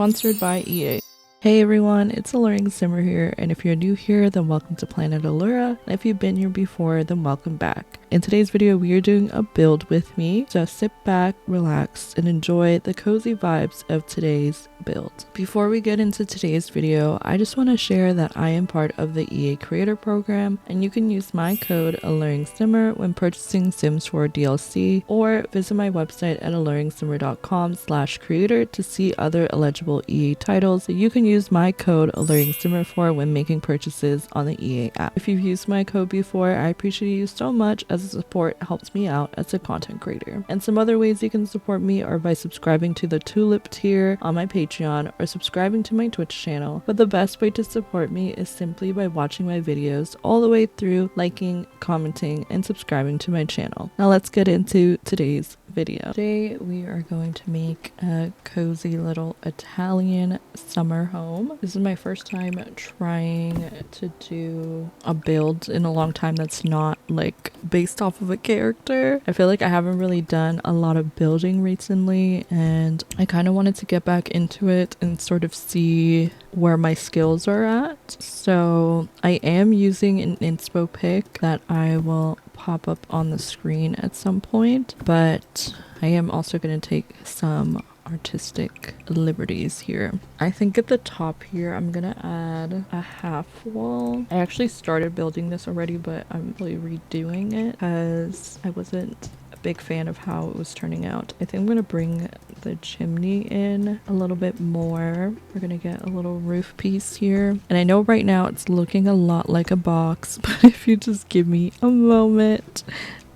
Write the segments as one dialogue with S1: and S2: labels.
S1: Sponsored by EA. Hey everyone, it's AlluringSimmer here, and if you're new here, then welcome to Planet Allura, and if you've been here before, then welcome back. In today's video, we are doing a build with me, so sit back, relax, and enjoy the cozy vibes of today's build. Before we get into today's video, I just want to share that I am part of the EA Creator Program, and you can use my code AlluringSimmer when purchasing Sims 4 DLC, or visit my website at AlluringSimmer.com/creator to see other eligible EA titles that you can use my code AlluringSimmer for when making purchases on the EA app. If you've used my code before, I appreciate you so much, as the support helps me out as a content creator. And some other ways you can support me are by subscribing to the Tulip tier on my Patreon or subscribing to my Twitch channel. But the best way to support me is simply by watching my videos all the way through, liking, commenting, and subscribing to my channel. Now let's get into today's video. Today we are going to make a cozy little Italian summer home. This is my first time trying to do a build in a long time that's not like based off of a character. I feel like I haven't really done a lot of building recently, and I kind of wanted to get back into it and sort of see where my skills are at. So I am using an inspo pic that I will pop up on the screen at some point, but I am also going to take some artistic liberties here. I think at the top here I'm gonna add a half wall. I actually started building this already, but I'm really redoing it because I wasn't a big fan of how it was turning out. I think I'm gonna bring the chimney in a little bit more. We're gonna get a little roof piece here, and I know right now it's looking a lot like a box, but if you just give me a moment,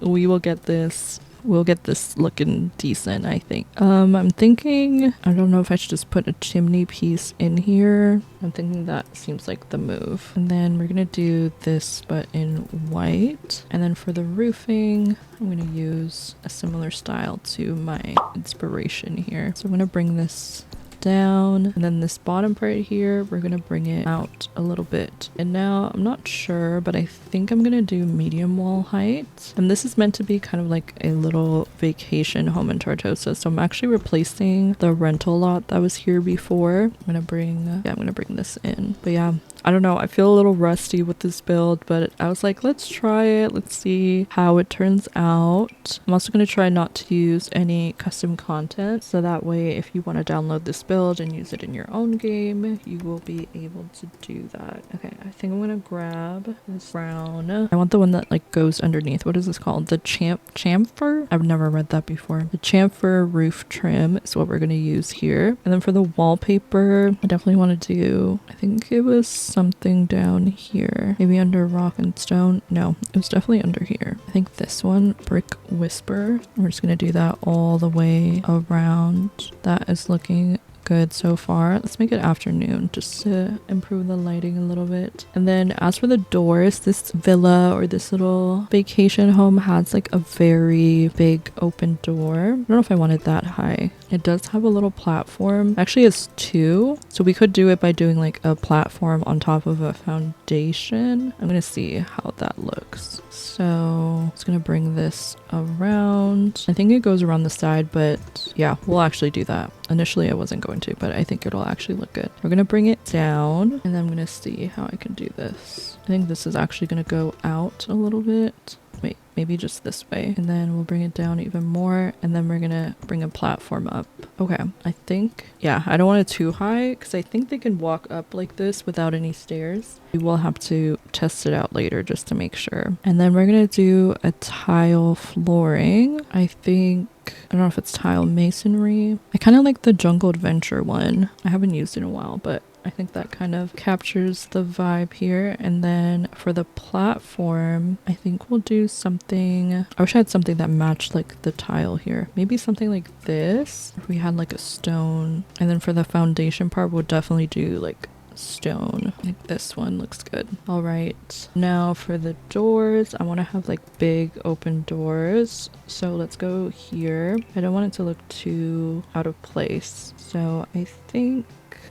S1: we will get this. We'll get this looking decent, I think. I'm thinking, I don't know if I should just put a chimney piece in here. I'm thinking that seems like the move. And then we're gonna do this, but in white. And then for the roofing, I'm gonna use a similar style to my inspiration here. So I'm gonna bring this down, and then this bottom part here, we're gonna bring it out a little bit. And now I'm not sure, but I think I'm gonna do medium wall height, and this is meant to be kind of like a little vacation home in Tartosa. So I'm actually replacing the rental lot that was here before. I'm gonna bring this in. But yeah, I don't know, I feel a little rusty with this build, but I was like, let's try it, let's see how it turns out. I'm also going to try not to use any custom content, so that way if you want to download this build and use it in your own game, you will be able to do that. Okay, I think I'm going to grab this brown. I want the one that like goes underneath. What is this called? The chamfer? I've never read that before. The chamfer roof trim is what we're going to use here. And then for the wallpaper, I definitely want to do, I think it was something down here, maybe under rock and stone. No, it was definitely under here. I think this one, brick whisper. We're just gonna do that all the way around. That is looking good so far. Let's make it afternoon just to improve the lighting a little bit. And then as for the doors, this villa or this little vacation home has like a very big open door. I don't know if I wanted that high. It does have a little platform. Actually it's two, so we could do it by doing like a platform on top of a foundation. I'm gonna see how that looks. So I'm just gonna bring this around. I think it goes around the side, but yeah, we'll actually do that. Initially I wasn't going to, but I think it'll actually look good. We're gonna bring it down, and then I'm gonna see how I can do this. I think this is actually gonna go out a little bit. Wait, maybe just this way, and then we'll bring it down even more, and then we're gonna bring a platform up. Okay, I think, yeah, I don't want it too high because I think they can walk up like this without any stairs. We will have to test it out later just to make sure. And then we're gonna do a tile flooring. I think, I don't know if it's tile masonry. I kind of like the Jungle Adventure one. I haven't used it in a while, but I think that kind of captures the vibe here. And then for the platform, I think we'll do something, I wish I had something that matched like the tile here. Maybe something like this, if we had like a stone. And then for the foundation part, we'll definitely do like stone. Like this one looks good. All right, now for the doors, I want to have like big open doors, so let's go here. I don't want it to look too out of place, so I think,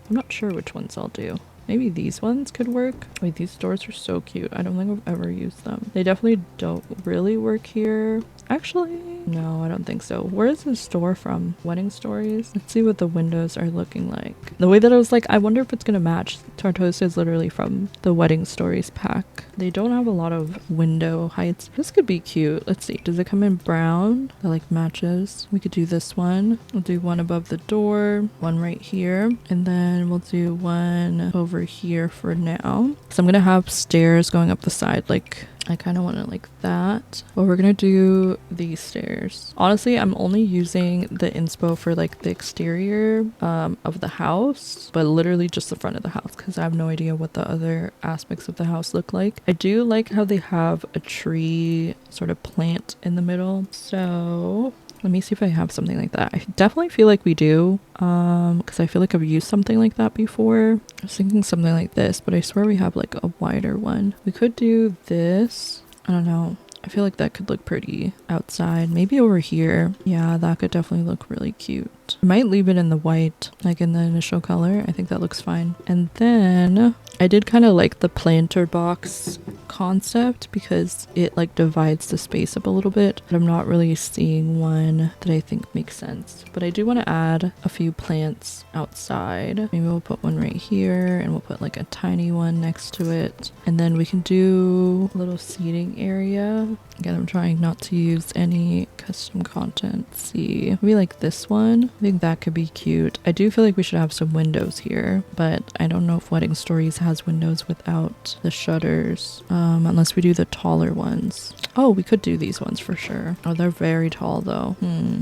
S1: I'm not sure which ones I'll do. Maybe these ones could work. Wait, these doors are so cute. I don't think I've ever used them. They definitely don't really work here. Actually, no, I don't think so. Where is this door from? Wedding Stories? Let's see what the windows are looking like. The way that I was like, I wonder if it's gonna match. Tartosa is literally from the Wedding Stories pack. They don't have a lot of window heights. This could be cute. Let's see. Does it come in brown? That like matches. We could do this one. We'll do one above the door, one right here, and then we'll do one over here for now. So I'm gonna have stairs going up the side, like I kind of want it like that. But we're gonna do these stairs. Honestly, I'm only using the inspo for like the exterior of the house, but literally just the front of the house because I have no idea what the other aspects of the house look like. I do like how they have a tree sort of plant in the middle. So let me see if I have something like that. I definitely feel like we do, because I feel like I've used something like that before. I was thinking something like this, but I swear we have like a wider one. We could do this. I don't know. I feel like that could look pretty outside. Maybe over here. Yeah, that could definitely look really cute. I might leave it in the white, like in the initial color. I think that looks fine. And then I did kind of like the planter box concept because it like divides the space up a little bit, but I'm not really seeing one that I think makes sense. But I do want to add a few plants outside. Maybe we'll put one right here and we'll put like a tiny one next to it. And then we can do a little seating area. Again, I'm trying not to use any custom content. Let's see, maybe like this one. I think that could be cute. I do feel like we should have some windows here, but I don't know if Wedding Stories has windows without the shutters, unless we do the taller ones. Oh, we could do these ones for sure. Oh, they're very tall though.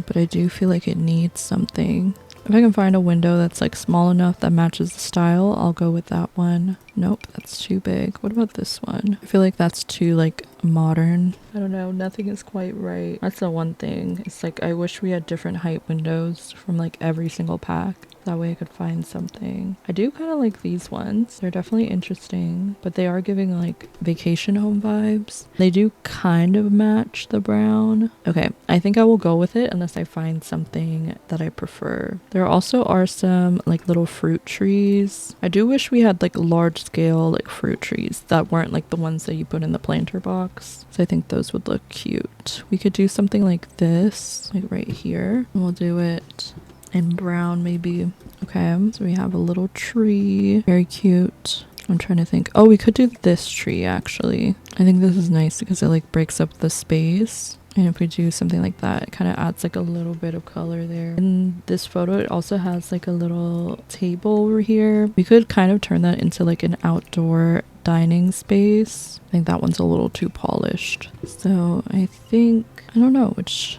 S1: But I do feel like it needs something. If I can find a window that's like small enough that matches the style, I'll go with that one. Nope, that's too big. What about this one? I feel like that's too like modern. I don't know, nothing is quite right. That's the one thing. It's like I wish we had different height windows from like every single pack. That way I could find something. I do kind of like these ones. They're definitely interesting, but they are giving like vacation home vibes. They do kind of match the brown. Okay, I think I will go with it unless I find something that I prefer. There also are some like little fruit trees. I do wish we had like large scale like fruit trees that weren't like the ones that you put in the planter box. So I think those would look cute. We could do something like this, like right here. And we'll do it in brown maybe. Okay, so we have a little tree. Very cute. I'm trying to think. Oh, we could do this tree actually. I think this is nice because it like breaks up the space. And if we do something like that, it kind of adds like a little bit of color there. In this photo, it also has like a little table over here. We could kind of turn that into like an outdoor dining space. I think that one's a little too polished. So I think, I don't know which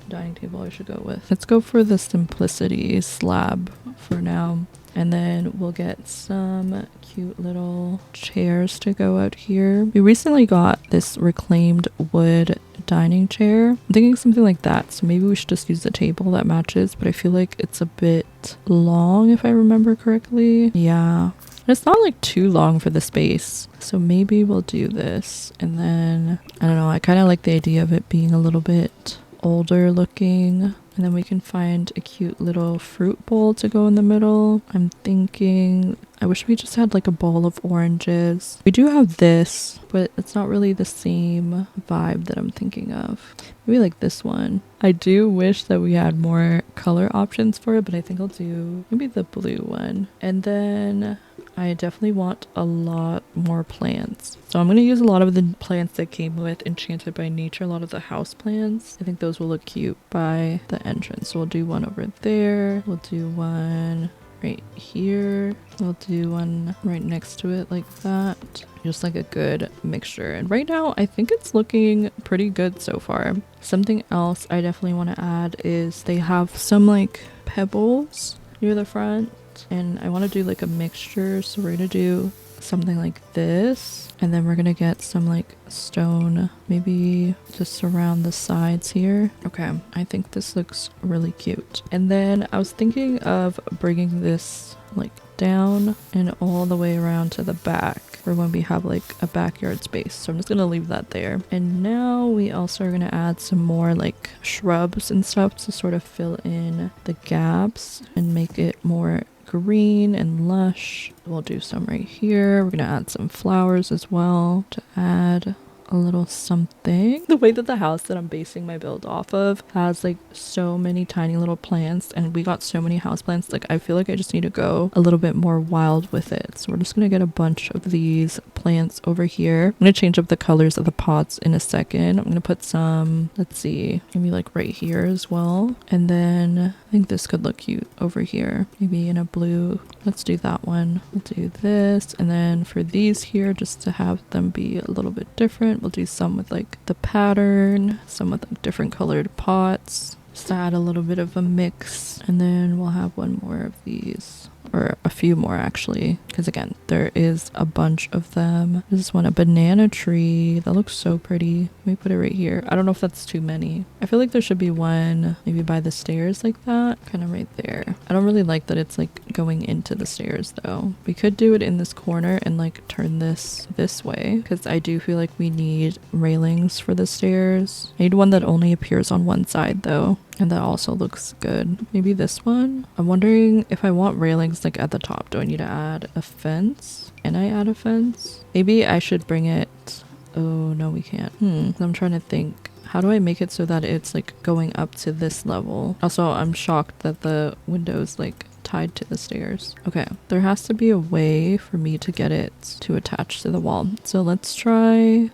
S1: dining table I should go with. Let's go for the simplicity slab for now. And then we'll get some cute little chairs to go out here. We recently got this reclaimed wood dining chair. I'm thinking something like that. So maybe we should just use the table that matches, but I feel like it's a bit long if I remember correctly. Yeah. It's not like too long for the space. So maybe we'll do this. And then, I don't know, I kind of like the idea of it being a little bit older looking. And then we can find a cute little fruit bowl to go in the middle. I'm thinking, I wish we just had like a bowl of oranges. We do have this, but it's not really the same vibe that I'm thinking of. Maybe like this one. I do wish that we had more color options for it, but I think I'll do maybe the blue one. And then I definitely want a lot more plants. So I'm going to use a lot of the plants that came with Enchanted by Nature, a lot of the house plants. I think those will look cute by the entrance. So we'll do one over there. We'll do one right here. We'll do one right next to it like that. Just like a good mixture. And right now, I think it's looking pretty good so far. Something else I definitely want to add is they have some like pebbles near the front. And I want to do like a mixture, so we're gonna do something like this, and then we're gonna get some like stone maybe just around the sides here. Okay, I think this looks really cute. And then I was thinking of bringing this like down and all the way around to the back for when we have like a backyard space. So I'm just gonna leave that there. And now we also are gonna add some more like shrubs and stuff to sort of fill in the gaps and make it more green and lush. We'll do some right here. We're gonna add some flowers as well to add a little something. The way that the house that I'm basing my build off of has like so many tiny little plants, and we got so many house plants, like I feel like I just need to go a little bit more wild with it. So we're just gonna get a bunch of these plants over here. I'm gonna change up the colors of the pots in a second. I'm gonna put some, let's see, maybe like right here as well. And then I think this could look cute over here, maybe in a blue. Let's do that one. We'll do this, and then for these here, just to have them be a little bit different, we'll do some with like the pattern, some with like different colored pots, just to add a little bit of a mix. And then we'll have one more of these, or a few more actually, because again, there is a bunch of them. This one, a banana tree. That looks so pretty. Let me put it right here. I don't know if that's too many. I feel like there should be one maybe by the stairs like that, kind of right there. I don't really like that it's like going into the stairs though. We could do it in this corner and like turn this way, because I do feel like we need railings for the stairs. I need one that only appears on one side though, and that also looks good. Maybe this one. I'm wondering if I want railings like at the top, do I need to add a fence? Can I add a fence? Maybe I should bring it. Oh no, we can't. I'm trying to think, how do I make it so that it's like going up to this level? Also, I'm shocked that the window's like tied to the stairs. Okay, there has to be a way for me to get it to attach to the wall. So let's try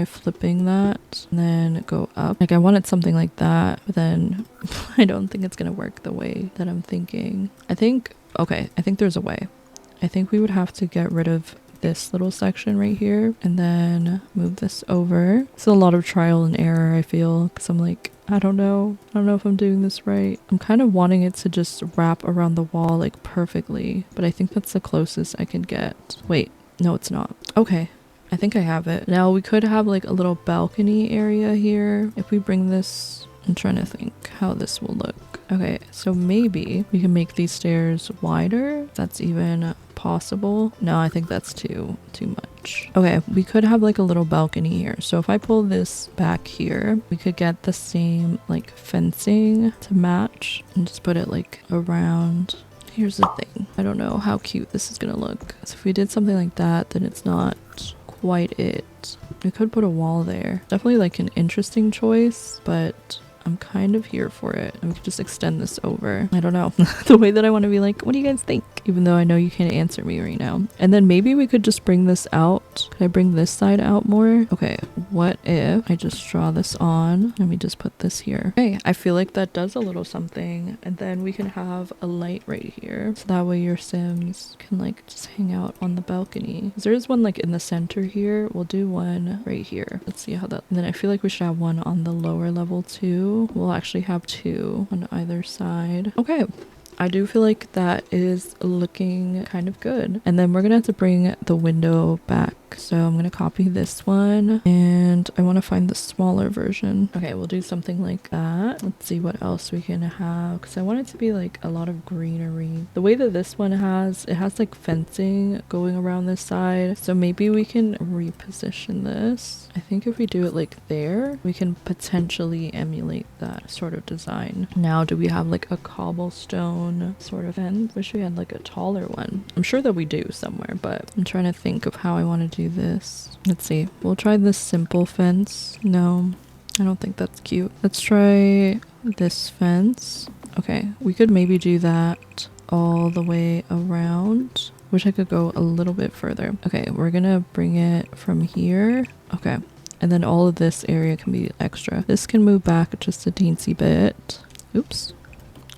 S1: flipping that and then go up. Like I wanted something like that, but then I don't think it's gonna work the way that I'm thinking. I think there's a way. I think we would have to get rid of this little section right here and then move this over. It's a lot of trial and error, I feel, because I'm like, I don't know if I'm doing this right. I'm kind of wanting it to just wrap around the wall like perfectly, but I think that's the closest I can get. Wait, no, it's not. Okay, I think I have it. Now we could have like a little balcony area here. If we bring this, I'm trying to think how this will look. Okay, so maybe we can make these stairs wider. That's even possible. No, I think that's too much. Okay, we could have like a little balcony here. So if I pull this back here, we could get the same like fencing to match and just put it like around. Here's the thing, I don't know how cute this is gonna look. So if we did something like that, then it's not quite it. We could put a wall there. Definitely like an interesting choice, but I'm kind of here for it. And we could just extend this over. I don't know. The way that I want to be like, what do you guys think? Even though I know you can't answer me right now. And then maybe we could just bring this out. Could I bring this side out more? Okay, what if I just draw this on? Let me just put this here. Okay, I feel like that does a little something. And then we can have a light right here. So that way your Sims can like just hang out on the balcony. There is one like in the center here. We'll do one right here. Let's see how that. And then I feel like we should have one on the lower level too. We'll actually have two on either side. Okay, I do feel like that is looking kind of good. And then we're gonna have to bring the window back. So I'm gonna copy this one and I want to find the smaller version. Okay, we'll do something like that. Let's see what else we can have, because I want it to be like a lot of greenery. The way that this one has, it has like fencing going around this side. So maybe we can reposition this. I think if we do it like there, we can potentially emulate that sort of design. Now, do we have like a cobblestone sort of fence? Wish we had like a taller one. I'm sure that we do somewhere, but I'm trying to think of how I want to do this. Let's see. We'll try this simple fence. No, I don't think that's cute. Let's try this fence. Okay, we could maybe do that all the way around. Wish I could go a little bit further. Okay, we're gonna bring it from here. Okay, and then all of this area can be extra. This can move back just a teensy bit. Oops.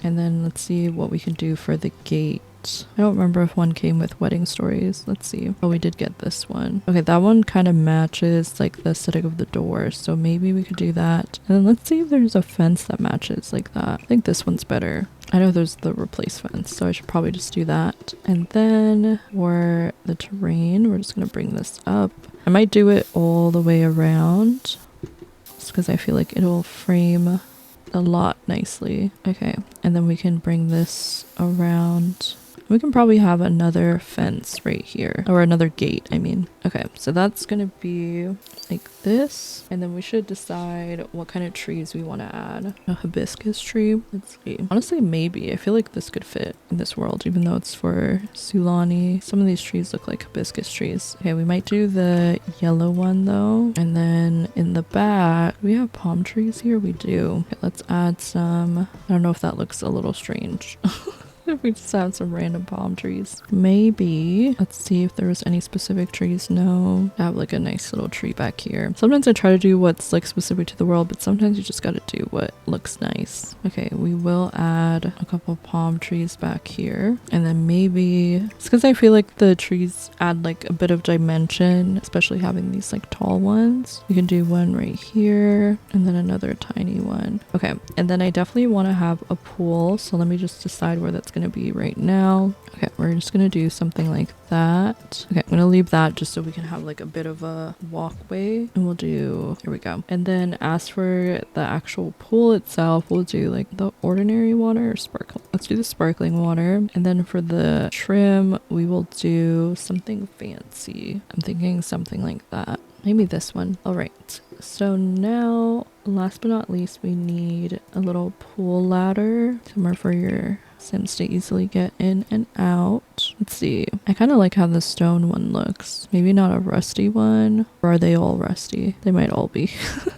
S1: And then let's see what we can do for the gate. I don't remember if one came with wedding stories. Let's see. Oh, we did get this one. Okay, that one kind of matches like the aesthetic of the door, so maybe we could do that. And then let's see if there's a fence that matches like that. I think this one's better. I know there's the replace fence, so I should probably just do that. And then for the terrain, we're just gonna bring this up. I might do it all the way around just because I feel like it'll frame a lot nicely. Okay, and then we can bring this around. We can probably have another fence right here, or another gate, I mean. Okay, so that's gonna be like this, and then we should decide what kind of trees we want to add. A hibiscus tree. Let's see. Honestly, maybe. I feel like this could fit in this world, even though it's for Sulani. Some of these trees look like hibiscus trees. Okay, we might do the yellow one though. And then in the back, we have palm trees here. We do. Okay, let's add some. I don't know if that looks a little strange. If we just have some random palm trees. Maybe. Let's see if there was any specific trees. No. I have like a nice little tree back here. Sometimes I try to do what's like specific to the world, but sometimes you just gotta do what looks nice. Okay, we will add a couple palm trees back here. And then maybe it's because I feel like the trees add like a bit of dimension, especially having these like tall ones. We can do one right here and then another tiny one. Okay, and then I definitely want to have a pool. So let me just decide where that's going to be right now. Okay, we're just going to do something like that. Okay, I'm going to leave that just so we can have like a bit of a walkway, and we'll do, here we go. And then as for the actual pool itself, we'll do like the ordinary water or sparkling. Let's do the sparkling water. And then for the trim, we will do something fancy. I'm thinking something like that. Maybe this one. All right. So now, last but not least, we need a little pool ladder, somewhere for your Sims to easily get in and out. Let's see. I kind of like how the stone one looks. Maybe not a rusty one. Or are they all rusty? They might all be.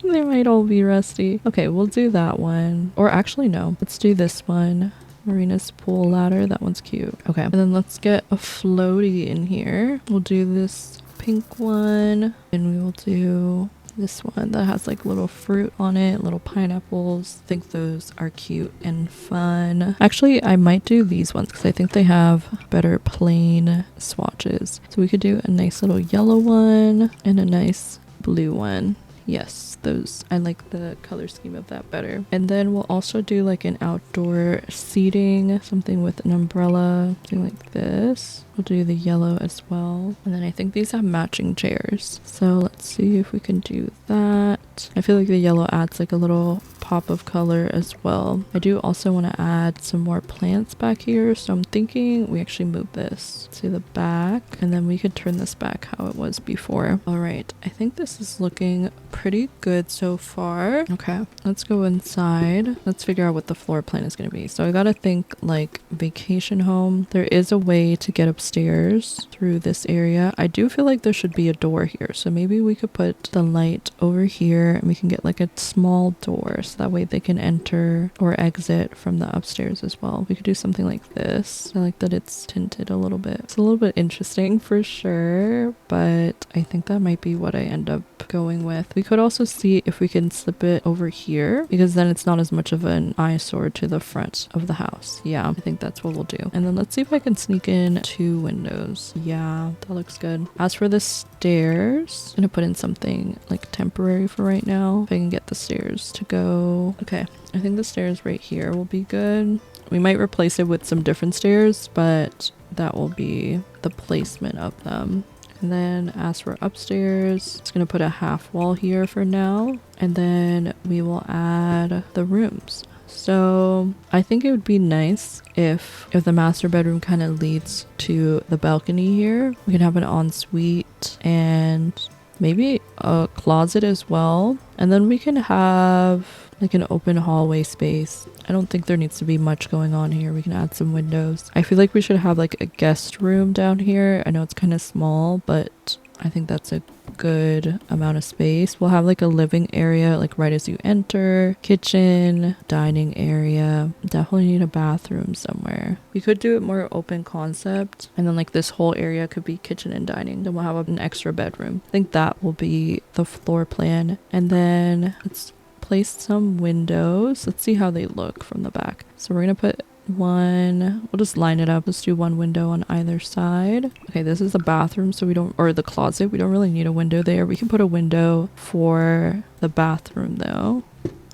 S1: They might all be rusty. Okay, we'll do that one. Or actually, no. Let's do this one. Marina's pool ladder. That one's cute. Okay. And then let's get a floaty in here. We'll do this pink one. And we will do this one that has like little fruit on it, little pineapples. I think those are cute and fun. Actually, I might do these ones because I think they have better plain swatches. So we could do a nice little yellow one and a nice blue one. Yes, those, I like the color scheme of that better. And then we'll also do like an outdoor seating, something with an umbrella, something like this. We'll do the yellow as well. And then I think these have matching chairs. So let's see if we can do that. I feel like the yellow adds like a little pop of color as well. I do also want to add some more plants back here. So I'm thinking we actually move this to the back and then we could turn this back how it was before. All right. I think this is looking pretty good so far. Okay, let's go inside. Let's figure out what the floor plan is going to be. So I got to think like vacation home. There is a way to get upstairs through this area. I do feel like there should be a door here. So maybe we could put the light over here and we can get like a small door. So that way they can enter or exit from the upstairs as well. We could do something like this. I like that it's tinted a little bit. It's a little bit interesting for sure, but I think that might be what I end up going with. We could also see if we can slip it over here because then it's not as much of an eyesore to the front of the house. Yeah, I think that's what we'll do. And then let's see if I can sneak in 2 windows. Yeah, that looks good. As for the stairs, I'm gonna put in something like temporary for right now. If I can get the stairs to go. Okay, I think the stairs right here will be good. We might replace it with some different stairs, but that will be the placement of them. And then as for upstairs, it's going to put a half wall here for now. And then we will add the rooms. So I think it would be nice if the master bedroom kind of leads to the balcony here. We can have an ensuite and maybe a closet as well. And then we can have like an open hallway space. I don't think there needs to be much going on here. We can add some windows. I feel like we should have like a guest room down here. I know it's kind of small, but I think that's a good amount of space. We'll have like a living area like right as you enter, kitchen, dining area. Definitely need a bathroom somewhere. We could do it more open concept, and then like this whole area could be kitchen and dining. Then we'll have an extra bedroom. I think that will be the floor plan. And then let's place some windows. Let's see how they look from the back. So we're gonna put one, we'll just line it up. Let's do one window on either side. Okay, this is the bathroom, so we don't, or the closet, we don't really need a window there. We can put a window for the bathroom though.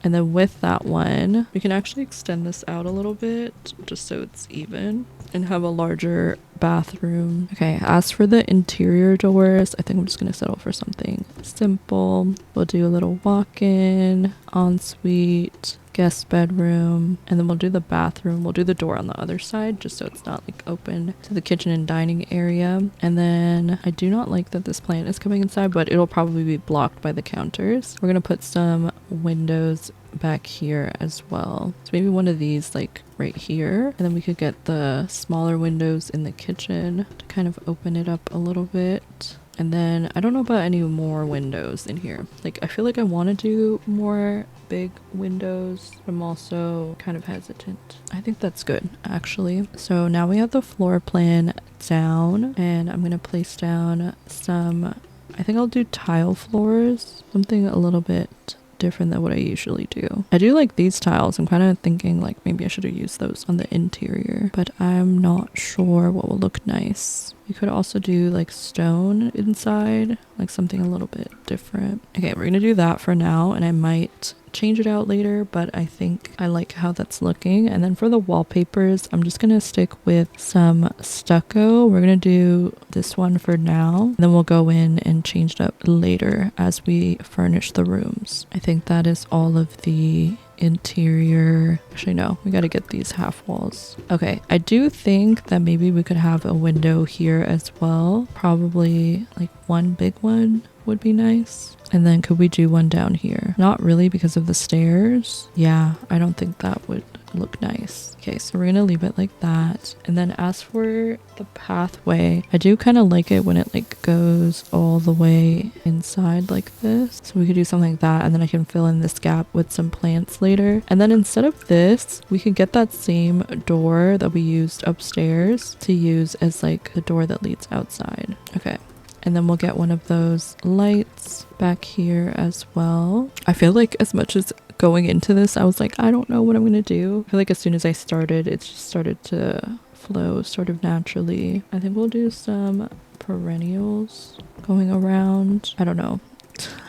S1: And then with that one, we can actually extend this out a little bit just so it's even and have a larger bathroom. Okay, as for the interior doors, I think I'm just gonna settle for something simple. We'll do a little walk-in, ensuite, guest bedroom, and then we'll do the bathroom. We'll do the door on the other side just so it's not like open to the kitchen and dining area. And then I do not like that this plant is coming inside, but it'll probably be blocked by the counters. We're gonna put some windows back here as well, so maybe one of these like right here, and then we could get the smaller windows in the kitchen to kind of open it up a little bit. And then I don't know about any more windows in here. Like I feel like I want to do more big windows, but I'm also kind of hesitant. I think that's good actually. So now we have the floor plan down, and I'm gonna place down some, I think I'll do tile floors, something a little bit different than what I usually do. I do like these tiles. I'm kind of thinking like maybe I should have used those on the interior, but I'm not sure what will look nice. We could also do like stone inside, like something a little bit different. Okay, we're gonna do that for now, and I might change it out later, but I think I like how that's looking. And then for the wallpapers, I'm just gonna stick with some stucco. We're gonna do this one for now, and then we'll go in and change it up later as we furnish the rooms. I think that is all of the interior. Actually no, we got to get these half walls. Okay, I do think that maybe we could have a window here as well. Probably like one big one would be nice. And then could we do one down here? Not really because of the stairs. Yeah, I don't think that would look nice. Okay, so we're gonna leave it like that. And then as for the pathway, I do kind of like it when it like goes all the way inside like this. So we could do something like that, and then I can fill in this gap with some plants later. And then instead of this, we could get that same door that we used upstairs to use as like the door that leads outside. Okay. And then we'll get one of those lights back here as well. I feel like as much as going into this, I was like, I don't know what I'm gonna do. I feel like as soon as I started, it just started to flow sort of naturally. I think we'll do some perennials going around. I don't know.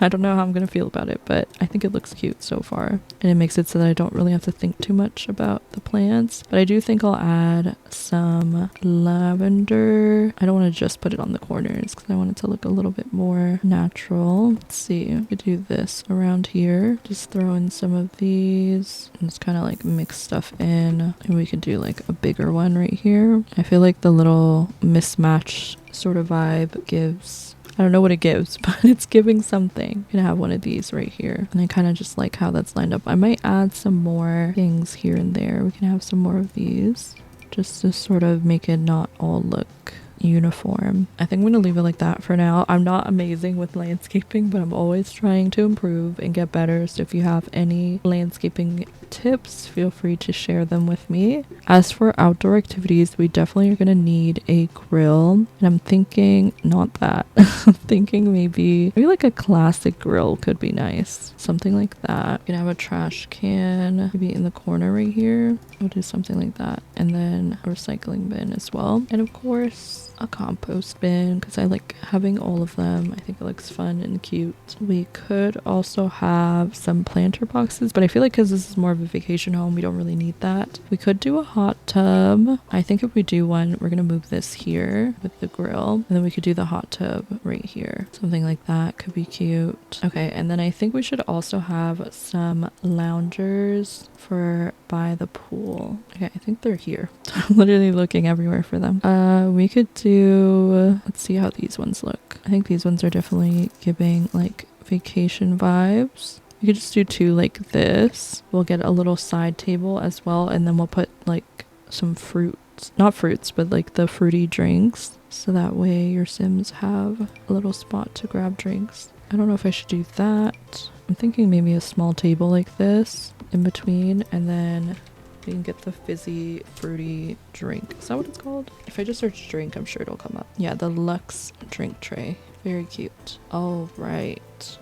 S1: I don't know how I'm gonna feel about it, but I think it looks cute so far, and it makes it so that I don't really have to think too much about the plants. But I do think I'll add some lavender. I don't want to just put it on the corners because I want it to look a little bit more natural. Let's see, we could do this around here, just throw in some of these and just kind of like mix stuff in, and we could do like a bigger one right here. I feel like the little mismatched sort of vibe gives, I don't know what it gives, but it's giving something. I'm gonna have one of these right here, and I kind of just like how that's lined up. I might add some more things here and there. We can have some more of these just to sort of make it not all look uniform. I think I'm gonna leave it like that for now. I'm not amazing with landscaping, but I'm always trying to improve and get better. So if you have any landscaping tips, feel free to share them with me. As for outdoor activities, we definitely are gonna need a grill, and I'm thinking not that. I'm thinking maybe like a classic grill could be nice, something like that. You can have a trash can maybe in the corner right here. We'll do something like that, and then a recycling bin as well, and of course a compost bin because I like having all of them. I think it looks fun and cute. We could also have some planter boxes, but I feel like because this is more of a vacation home, we don't really need that. We could do a hot tub. I think if we do one, we're gonna move this here with the grill, and then we could do the hot tub right here. Something like that could be cute. Okay, and then I think we should also have some loungers for by the pool. Okay, I think they're here. I'm literally looking everywhere for them. We could do, let's see how these ones look. I think these ones are definitely giving like vacation vibes. We could just do two like this. We'll get a little side table as well, and then we'll put like some fruits, not fruits, but like the fruity drinks, so that way your Sims have a little spot to grab drinks. I don't know if I should do that. I'm thinking maybe a small table like this in between, and then we can get the fizzy fruity drink. Is that what it's called? If I just search drink, I'm sure it'll come up. Yeah, the Luxe drink tray. Very cute. All right.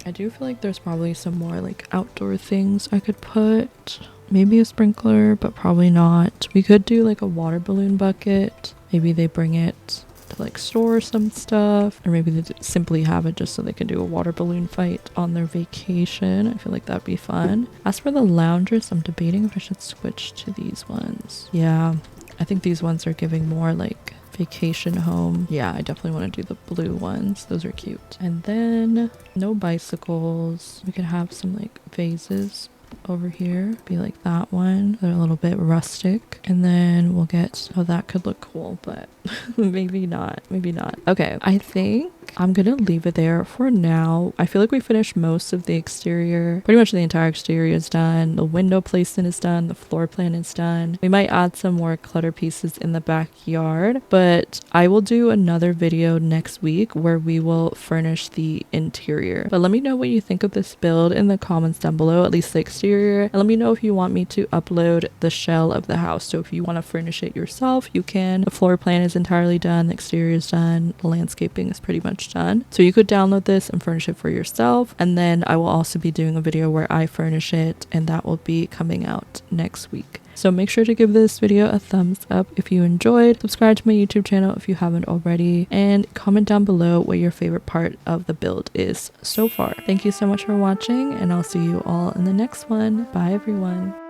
S1: I do feel like there's probably some more like outdoor things I could put. Maybe a sprinkler, but probably not. We could do like a water balloon bucket. Maybe they bring it to like store some stuff, or maybe they simply have it just so they can do a water balloon fight on their vacation. I feel like that'd be fun. As for the loungers, I'm debating if I should switch to these ones. Yeah, I think these ones are giving more like vacation home. Yeah, I definitely want to do the blue ones. Those are cute. And then no bicycles. We could have some like vases over here, be like that one. They're a little bit rustic. And then we'll get, oh, that could look cool, but maybe not. Maybe not. Okay, I think I'm gonna leave it there for now. I feel like we finished most of the exterior. Pretty much the entire exterior is done. The window placement is done. The floor plan is done. We might add some more clutter pieces in the backyard, but I will do another video next week where we will furnish the interior. But let me know what you think of this build in the comments down below, at least the exterior. And let me know if you want me to upload the shell of the house. So if you want to furnish it yourself, you can. The floor plan is entirely done. The exterior is done. The landscaping is pretty much done. So you could download this and furnish it for yourself. And then I will also be doing a video where I furnish it, and that will be coming out next week. So make sure to give this video a thumbs up if you enjoyed, subscribe to my YouTube channel if you haven't already, and comment down below what your favorite part of the build is so far. Thank you so much for watching, and I'll see you all in the next one. Bye everyone.